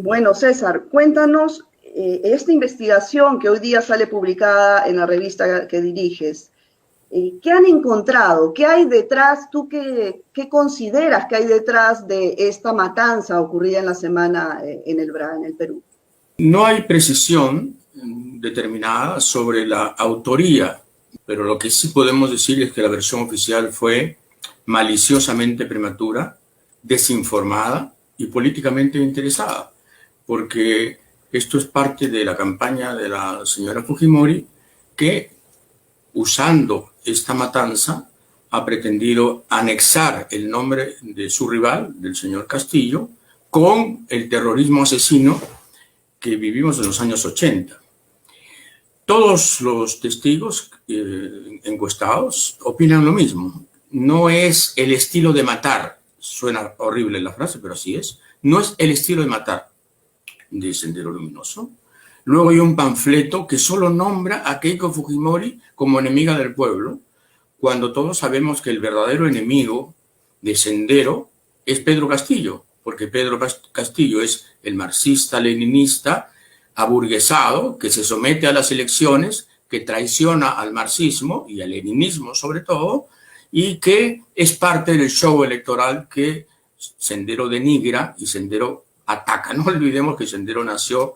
Bueno, César, cuéntanos esta investigación que hoy día sale publicada en la revista que diriges. ¿Qué han encontrado? ¿Qué hay detrás? ¿Tú qué consideras que hay detrás de esta matanza ocurrida en la semana en el BRA, en el Perú? No hay precisión determinada sobre la autoría, pero lo que sí podemos decir es que la versión oficial fue maliciosamente prematura, desinformada y políticamente interesada, porque esto es parte de la campaña de la señora Fujimori, que usando esta matanza ha pretendido anexar el nombre de su rival, del señor Castillo, con el terrorismo asesino que vivimos en los años 80. Todos los testigos encuestados opinan lo mismo. No es el estilo de matar, suena horrible la frase, pero así es. No es el estilo de matar de Sendero Luminoso. Luego hay un panfleto que solo nombra a Keiko Fujimori como enemiga del pueblo, cuando todos sabemos que el verdadero enemigo de Sendero es Pedro Castillo, porque Pedro Castillo es el marxista-leninista aburguesado que se somete a las elecciones, que traiciona al marxismo y al leninismo sobre todo, y que es parte del show electoral que Sendero denigra y Sendero ataca. No olvidemos que Sendero nació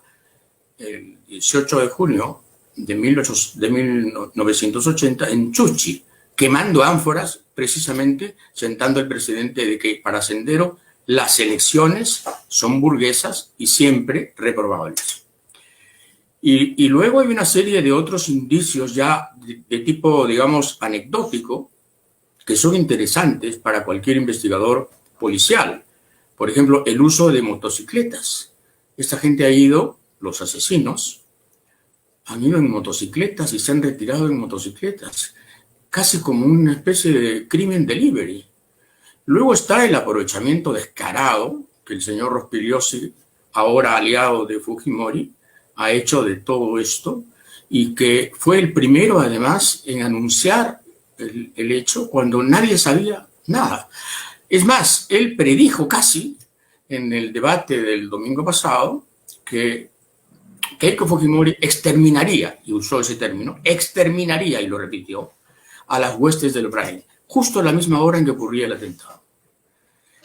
el 18 de junio de 1980 en Chuchi, quemando ánforas, precisamente sentando el precedente de que para Sendero las elecciones son burguesas y siempre reprobables. Y luego hay una serie de otros indicios ya de tipo, digamos, anecdótico, que son interesantes para cualquier investigador policial. Por ejemplo, el uso de motocicletas. Esta gente ha ido, los asesinos, han ido en motocicletas y se han retirado en motocicletas, casi como una especie de crimen delivery. Luego está el aprovechamiento descarado que el señor Rospigliosi, ahora aliado de Fujimori, ha hecho de todo esto y que fue el primero, además, en anunciar el hecho cuando nadie sabía nada. Es más, él predijo casi en el debate del domingo pasado que Keiko Fujimori exterminaría, y usó ese término, exterminaría, y lo repitió, a las huestes del Brain, justo a la misma hora en que ocurría el atentado.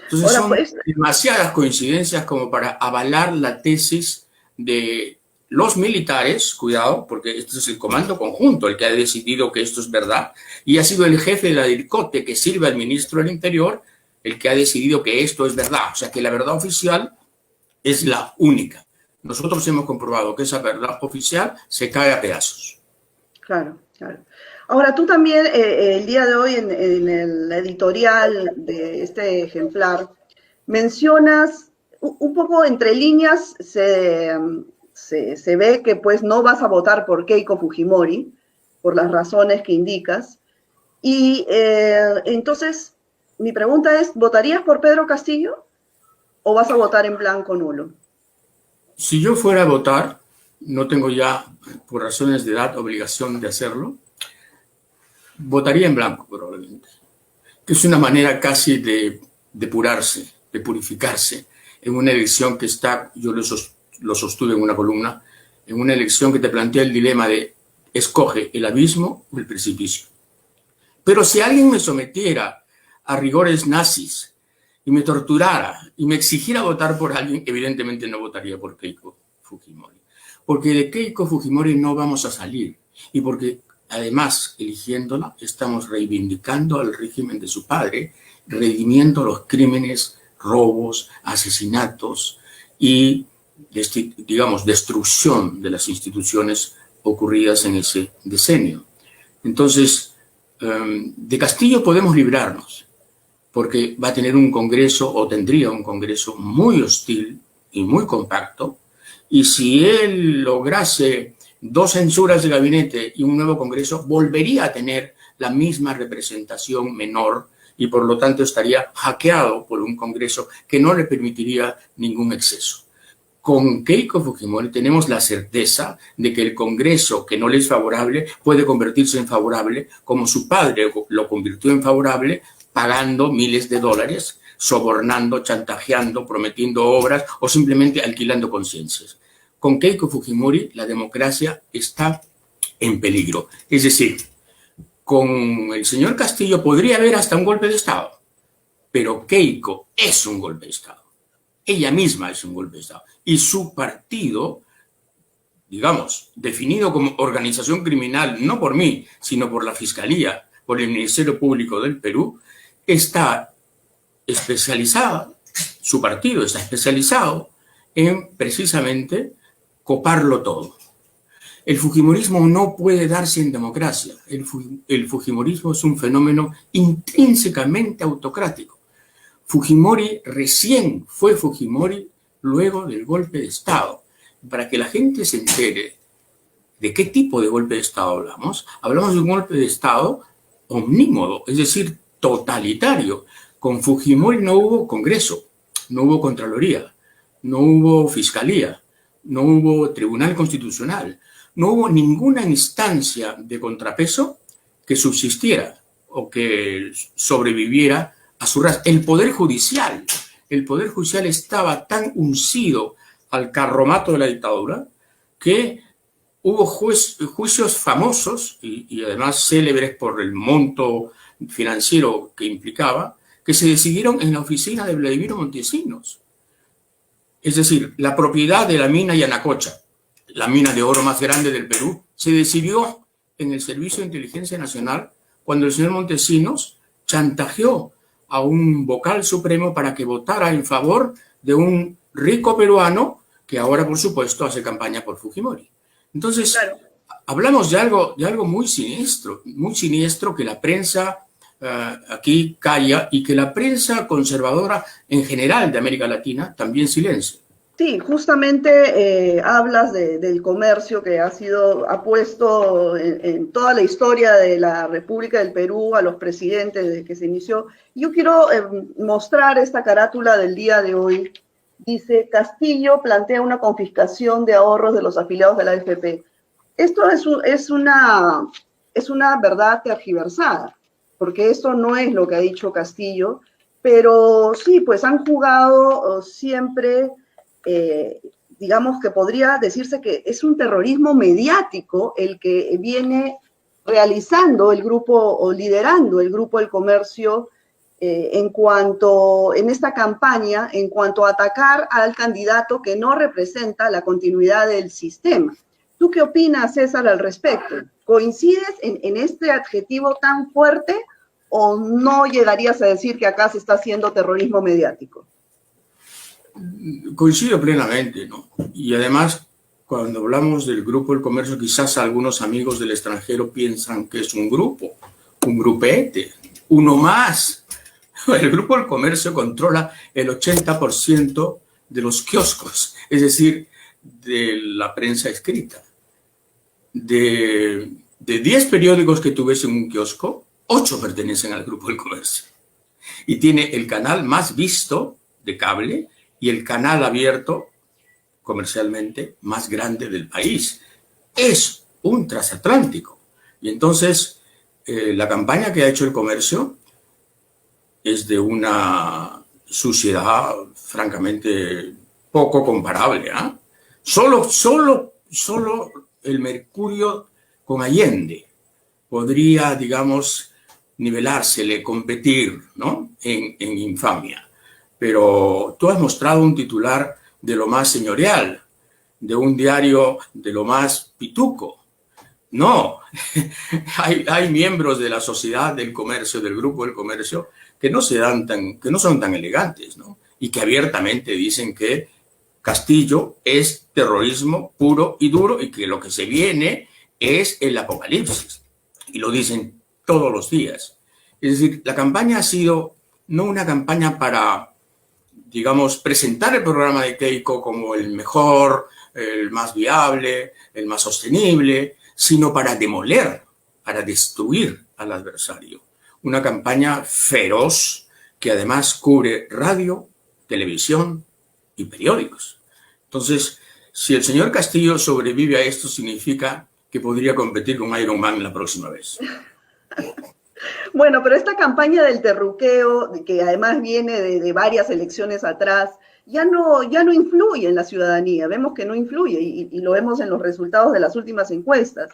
Entonces Ahora, son pues, demasiadas coincidencias como para avalar la tesis de los militares, cuidado, porque este es el comando conjunto el que ha decidido que esto es verdad, y ha sido el jefe de la DIRCOTE que sirve al ministro del Interior el que ha decidido que esto es verdad, o sea que la verdad oficial es la única. Nosotros hemos comprobado que esa verdad oficial se cae a pedazos. claro, claro. Ahora, tú también, el día de hoy, en el editorial de este ejemplar, mencionas un poco entre líneas, se ve que pues no vas a votar por Keiko Fujimori, por las razones que indicas. Y entonces, mi pregunta es, ¿votarías por Pedro Castillo o vas a votar en blanco nulo? Si yo fuera a votar, no tengo ya, por razones de edad, obligación de hacerlo, votaría en blanco probablemente, que es una manera casi de depurarse, de purificarse en una elección que está, yo lo sostuve en una columna, en una elección que te plantea el dilema de escoge el abismo o el precipicio. Pero si alguien me sometiera a rigores nazis y me torturara y me exigiera votar por alguien, evidentemente no votaría por Keiko Fujimori. Porque de Keiko Fujimori no vamos a salir y porque además, eligiéndola, estamos reivindicando al régimen de su padre, redimiendo los crímenes, robos, asesinatos y, digamos, destrucción de las instituciones ocurridas en ese decenio. Entonces, de Castillo podemos librarnos, porque va a tener un Congreso, o tendría un Congreso muy hostil y muy compacto, y si él lograse 2 censuras de gabinete y un nuevo Congreso, volvería a tener la misma representación menor y por lo tanto estaría hackeado por un Congreso que no le permitiría ningún exceso. Con Keiko Fujimori tenemos la certeza de que el Congreso que no le es favorable puede convertirse en favorable, como su padre lo convirtió en favorable, pagando miles de dólares sobornando, chantajeando, prometiendo obras o simplemente alquilando conciencias. Con Keiko Fujimori la democracia está en peligro. Es decir, con el señor Castillo podría haber hasta un golpe de Estado, pero Keiko es un golpe de Estado. Ella misma es un golpe de Estado. Y su partido, digamos, definido como organización criminal, no por mí, sino por la Fiscalía, por el Ministerio Público del Perú, está especializada, su partido está especializado en precisamente coparlo todo. El fujimorismo no puede darse en democracia. El fujimorismo es un fenómeno intrínsecamente autocrático. Fujimori recién fue Fujimori luego del golpe de Estado. Para que la gente se entere de qué tipo de golpe de Estado hablamos de un golpe de Estado omnímodo, es decir, totalitario. Con Fujimori no hubo Congreso, no hubo Contraloría, no hubo Fiscalía, no hubo Tribunal Constitucional, no hubo ninguna instancia de contrapeso que subsistiera o que sobreviviera a su raza. El Poder Judicial estaba tan uncido al carromato de la dictadura que hubo juicios famosos y además célebres por el monto financiero que implicaba, que se decidieron en la oficina de Vladimiro Montesinos. Es decir, la propiedad de la mina Yanacocha, la mina de oro más grande del Perú, se decidió en el Servicio de Inteligencia Nacional cuando el señor Montesinos chantajeó a un vocal supremo para que votara en favor de un rico peruano que ahora, por supuesto, hace campaña por Fujimori. Entonces, claro, hablamos de algo muy siniestro que la prensa aquí calla y que la prensa conservadora en general de América Latina también silencia. Sí, justamente hablas del comercio que ha puesto en toda la historia de la República del Perú a los presidentes desde que se inició. Yo quiero mostrar esta carátula del día de hoy. Dice, Castillo plantea una confiscación de ahorros de los afiliados de la AFP. Esto es una verdad tergiversada, porque esto no es lo que ha dicho Castillo, pero sí, pues han jugado siempre... digamos que podría decirse que es un terrorismo mediático el que viene realizando el grupo o liderando el Grupo del Comercio en esta campaña, en cuanto a atacar al candidato que no representa la continuidad del sistema. ¿Tú qué opinas, César, al respecto? ¿Coincides en este adjetivo tan fuerte o no llegarías a decir que acá se está haciendo terrorismo mediático? Coincido plenamente, ¿no? Y además, cuando hablamos del Grupo del Comercio, quizás algunos amigos del extranjero piensan que es un grupo, un grupete, uno más. El Grupo del Comercio controla el 80% de los kioscos, es decir, de la prensa escrita. De 10 periódicos que tuviese en un kiosco, 8 pertenecen al Grupo del Comercio. Y tiene el canal más visto de cable y el canal abierto comercialmente más grande del país. Es un transatlántico. Y entonces, la campaña que ha hecho el comercio es de una suciedad francamente poco comparable. Solo el Mercurio con Allende podría, digamos, nivelársele, competir, ¿no? en infamia. Pero tú has mostrado un titular de lo más señorial, de un diario de lo más pituco. No, hay miembros de la sociedad del comercio, del Grupo del Comercio, que no son tan elegantes, ¿no? Y que abiertamente dicen que Castillo es terrorismo puro y duro y que lo que se viene es el apocalipsis. Y lo dicen todos los días. Es decir, la campaña ha sido no una campaña para, digamos, presentar el programa de Keiko como el mejor, el más viable, el más sostenible, sino para demoler, para destruir al adversario. Una campaña feroz que además cubre radio, televisión y periódicos. Entonces, si el señor Castillo sobrevive a esto, significa que podría competir con Iron Man la próxima vez. Bueno, pero esta campaña del terruqueo, que además viene de varias elecciones atrás, ya no influye en la ciudadanía. Vemos que no influye y lo vemos en los resultados de las últimas encuestas.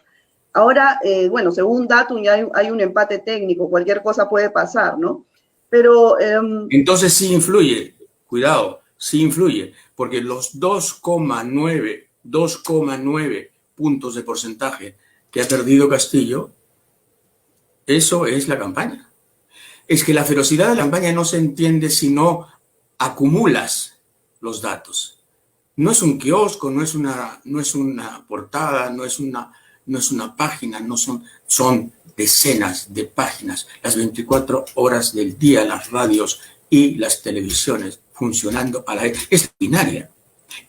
Ahora, bueno, según Datum ya hay un empate técnico, cualquier cosa puede pasar, ¿no? Pero Entonces sí influye, cuidado, sí influye, porque los 2,9 puntos de porcentaje que ha perdido Castillo, eso es la campaña. Es que la ferocidad de la campaña no se entiende si no acumulas los datos. No es un kiosco, no es una portada, no es una página, son decenas de páginas, las 24 horas del día, las radios y las televisiones funcionando a la vez.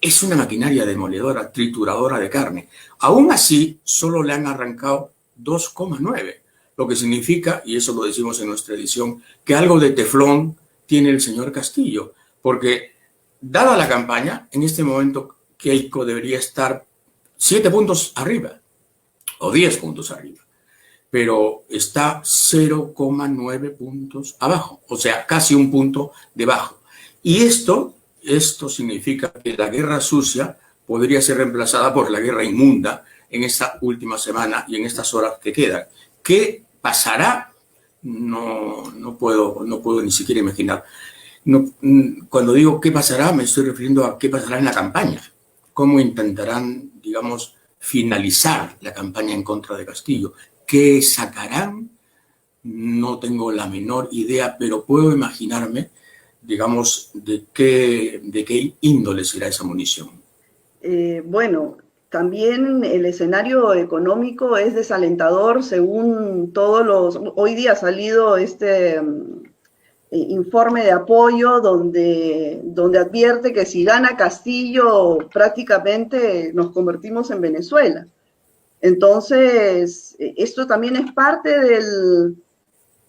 Es una maquinaria demoledora, trituradora de carne. Aún así, solo le han arrancado 2,9, lo que significa, y eso lo decimos en nuestra edición, que algo de teflón tiene el señor Castillo, porque dada la campaña, en este momento Keiko debería estar 7 puntos arriba o 10 puntos arriba, pero está 0,9 puntos abajo, o sea, casi un punto debajo. Y esto significa que la guerra sucia podría ser reemplazada por la guerra inmunda en esta última semana y en estas horas que quedan. ¿Qué pasará? No puedo ni siquiera imaginar. No, cuando digo qué pasará, me estoy refiriendo a qué pasará en la campaña. Cómo intentarán, digamos, finalizar la campaña en contra de Castillo. ¿Qué sacarán? No tengo la menor idea, pero puedo imaginarme, digamos, de qué índole será esa munición. Bueno, también el escenario económico es desalentador según todos los... Hoy día ha salido este informe de apoyo donde advierte que si gana Castillo prácticamente nos convertimos en Venezuela. Entonces, esto también es parte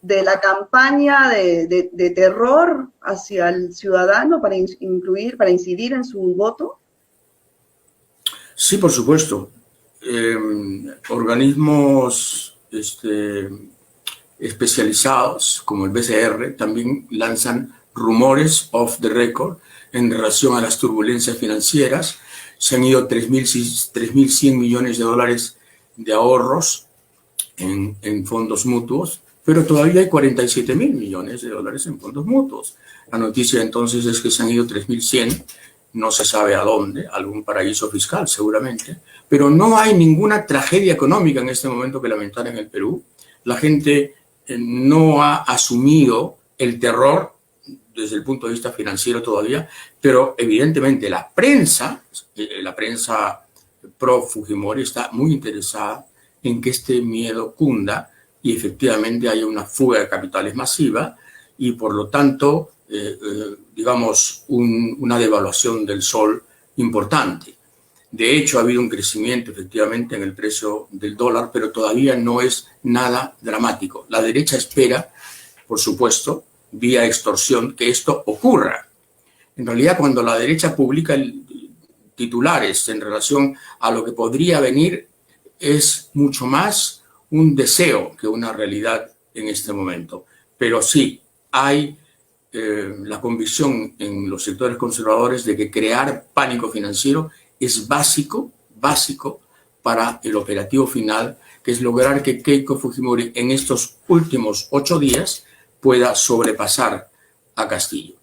de la campaña de terror hacia el ciudadano para incidir en su voto. Sí, por supuesto. Organismos especializados como el BCR también lanzan rumores off the record en relación a las turbulencias financieras. Se han ido 3.100 millones de dólares de ahorros en fondos mutuos, pero todavía hay 47.000 millones de dólares en fondos mutuos. La noticia entonces es que se han ido 3.100, no se sabe a dónde, algún paraíso fiscal seguramente, pero no hay ninguna tragedia económica en este momento que lamentar en el Perú. La gente no ha asumido el terror desde el punto de vista financiero todavía, pero evidentemente la prensa pro Fujimori está muy interesada en que este miedo cunda y efectivamente haya una fuga de capitales masiva y por lo tanto, digamos, una devaluación del sol importante. De hecho, ha habido un crecimiento efectivamente en el precio del dólar, pero todavía no es nada dramático. La derecha espera, por supuesto, vía extorsión, que esto ocurra. En realidad, cuando la derecha publica titulares en relación a lo que podría venir, es mucho más un deseo que una realidad en este momento. Pero sí, hay la convicción en los sectores conservadores de que crear pánico financiero es básico para el operativo final, que es lograr que Keiko Fujimori en estos últimos 8 días pueda sobrepasar a Castillo.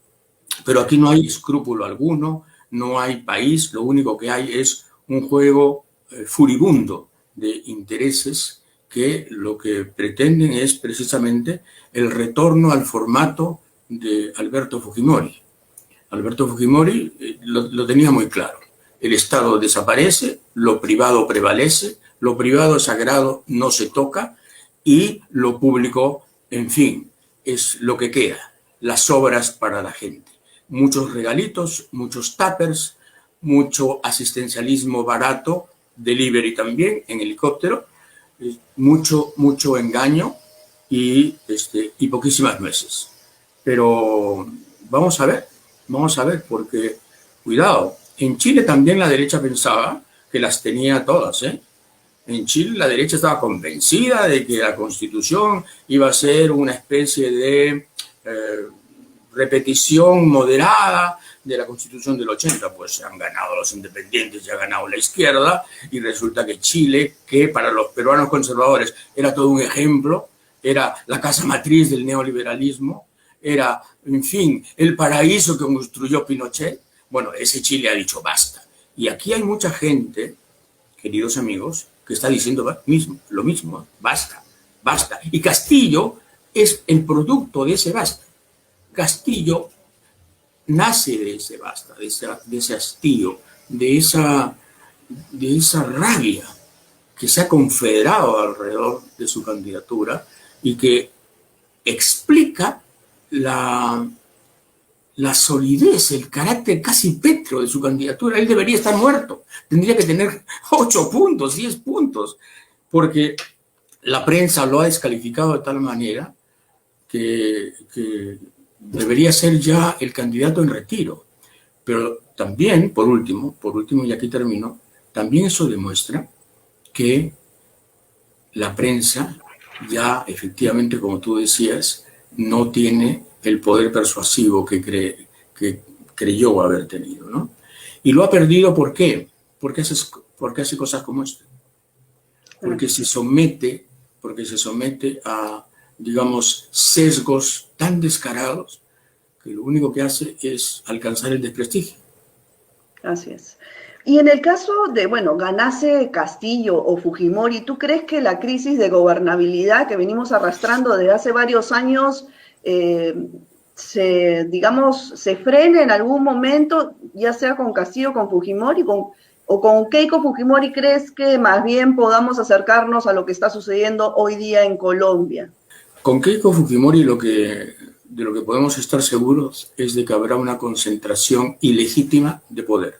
Pero aquí no hay escrúpulo alguno, no hay país, lo único que hay es un juego furibundo de intereses que lo que pretenden es precisamente el retorno al formato de Alberto Fujimori. Alberto Fujimori lo tenía muy claro. El Estado desaparece, lo privado prevalece, lo privado es sagrado, no se toca, y lo público, en fin, es lo que queda, las obras para la gente. Muchos regalitos, muchos tuppers, mucho asistencialismo barato, delivery también, en helicóptero, mucho engaño y poquísimas nueces. Pero vamos a ver, porque, cuidado, en Chile también la derecha pensaba que las tenía todas, En Chile la derecha estaba convencida de que la Constitución iba a ser una especie de repetición moderada de la Constitución del 80, pues se han ganado los independientes, ya ha ganado la izquierda, y resulta que Chile, que para los peruanos conservadores era todo un ejemplo, era la casa matriz del neoliberalismo, era, en fin, el paraíso que construyó Pinochet. Bueno, ese Chile ha dicho basta. Y aquí hay mucha gente, queridos amigos, que está diciendo lo mismo, basta, basta. Y Castillo es el producto de ese basta. Castillo nace de ese basta, de ese hastío, de esa rabia que se ha confederado alrededor de su candidatura y que explica la solidez, el carácter casi pétreo de su candidatura. Él debería estar muerto, tendría que tener 8 puntos, 10 puntos, porque la prensa lo ha descalificado de tal manera que debería ser ya el candidato en retiro. Pero también, por último, y aquí termino, también eso demuestra que la prensa ya efectivamente, como tú decías, no tiene el poder persuasivo que creyó haber tenido, ¿no? Y lo ha perdido, ¿por qué? Porque hace cosas como esta. Porque se somete a, digamos, sesgos tan descarados que lo único que hace es alcanzar el desprestigio. Así es. Y en el caso de, bueno, ganase Castillo o Fujimori, ¿tú crees que la crisis de gobernabilidad que venimos arrastrando desde hace varios años se frene en algún momento, ya sea con Castillo o con Fujimori, o con Keiko Fujimori? ¿Crees que más bien podamos acercarnos a lo que está sucediendo hoy día en Colombia? Con Keiko Fujimori de lo que podemos estar seguros es de que habrá una concentración ilegítima de poder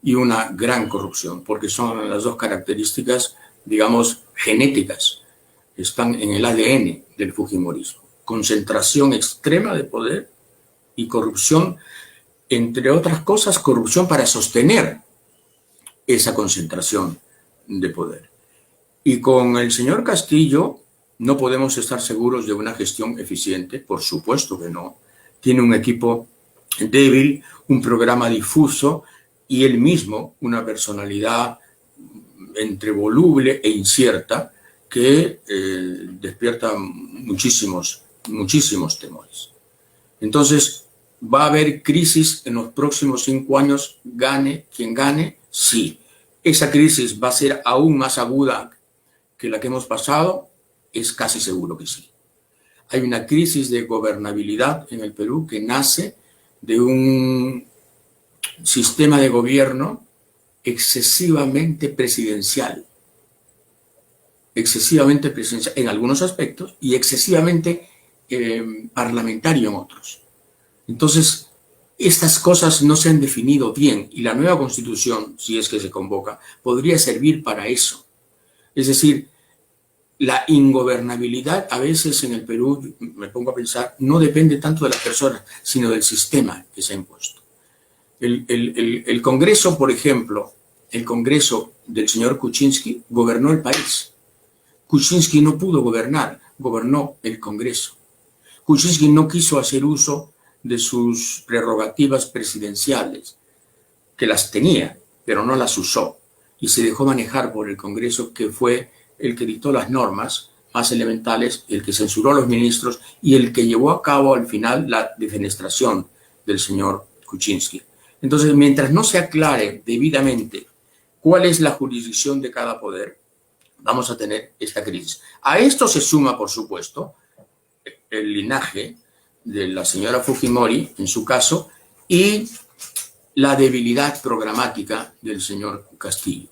y una gran corrupción, porque son las dos características, digamos, genéticas, están en el ADN del fujimorismo. Concentración extrema de poder y corrupción, entre otras cosas, corrupción para sostener esa concentración de poder. Y con el señor Castillo no podemos estar seguros de una gestión eficiente, por supuesto que no. Tiene un equipo débil, un programa difuso y él mismo una personalidad entre voluble e incierta que despierta muchísimos temores. Entonces, ¿va a haber crisis en los próximos 5 años? Gane quien gane, sí. ¿Esa crisis va a ser aún más aguda que la que hemos pasado? Es casi seguro que sí. Hay una crisis de gobernabilidad en el Perú que nace de un sistema de gobierno excesivamente presidencial en algunos aspectos y excesivamente parlamentario en otros. Entonces, estas cosas no se han definido bien y la nueva Constitución, si es que se convoca, podría servir para eso. Es decir, la ingobernabilidad a veces en el Perú, me pongo a pensar, no depende tanto de las personas, sino del sistema que se ha impuesto. El Congreso, por ejemplo, el Congreso del señor Kuczynski gobernó el país. Kuczynski no pudo gobernar, gobernó el Congreso. Kuczynski no quiso hacer uso de sus prerrogativas presidenciales, que las tenía, pero no las usó, y se dejó manejar por el Congreso, que fue el que dictó las normas más elementales, el que censuró a los ministros y el que llevó a cabo al final la defenestración del señor Kuczynski. Entonces, mientras no se aclare debidamente cuál es la jurisdicción de cada poder, vamos a tener esta crisis. A esto se suma, por supuesto, el linaje de la señora Fujimori, en su caso, y la debilidad programática del señor Castillo.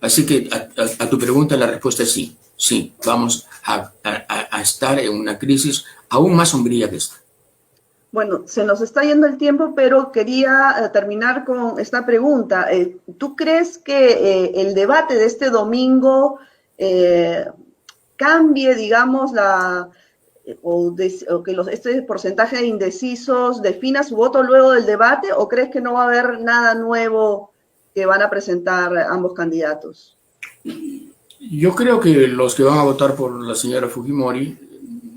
Así que a tu pregunta la respuesta es sí. Sí, vamos a estar en una crisis aún más sombría que esta. Bueno, se nos está yendo el tiempo, pero quería terminar con esta pregunta. ¿Tú crees que el debate de este domingo cambie, digamos, este porcentaje de indecisos defina su voto luego del debate, o crees que no va a haber nada nuevo que van a presentar ambos candidatos? Yo creo que los que van a votar por la señora Fujimori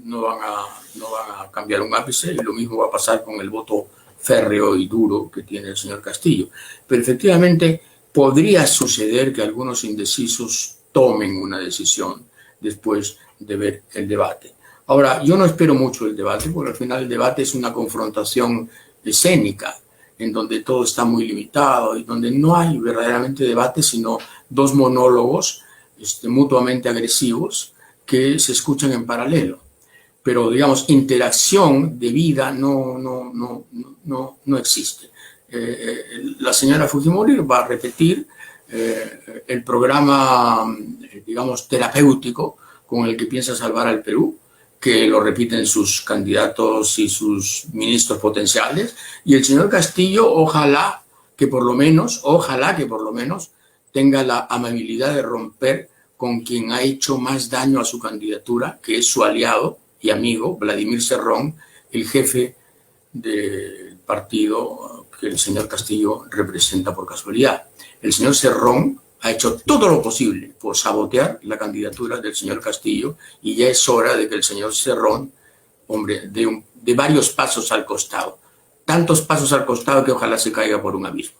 no van a cambiar un ápice, y lo mismo va a pasar con el voto férreo y duro que tiene el señor Castillo. Pero efectivamente podría suceder que algunos indecisos tomen una decisión después de ver el debate. Ahora, yo no espero mucho el debate, porque al final el debate es una confrontación escénica, en donde todo está muy limitado y donde no hay verdaderamente debate, sino dos monólogos mutuamente agresivos que se escuchan en paralelo. Pero, digamos, interacción de vida no existe. La señora Fujimori va a repetir el programa, digamos, terapéutico con el que piensa salvar al Perú, que lo repiten sus candidatos y sus ministros potenciales, y el señor Castillo ojalá que por lo menos tenga la amabilidad de romper con quien ha hecho más daño a su candidatura, que es su aliado y amigo, Vladimir Cerrón, el jefe del partido que el señor Castillo representa por casualidad. El señor Cerrón ha hecho todo lo posible por sabotear la candidatura del señor Castillo, y ya es hora de que el señor Cerrón, hombre, de varios pasos al costado, tantos pasos al costado que ojalá se caiga por un abismo.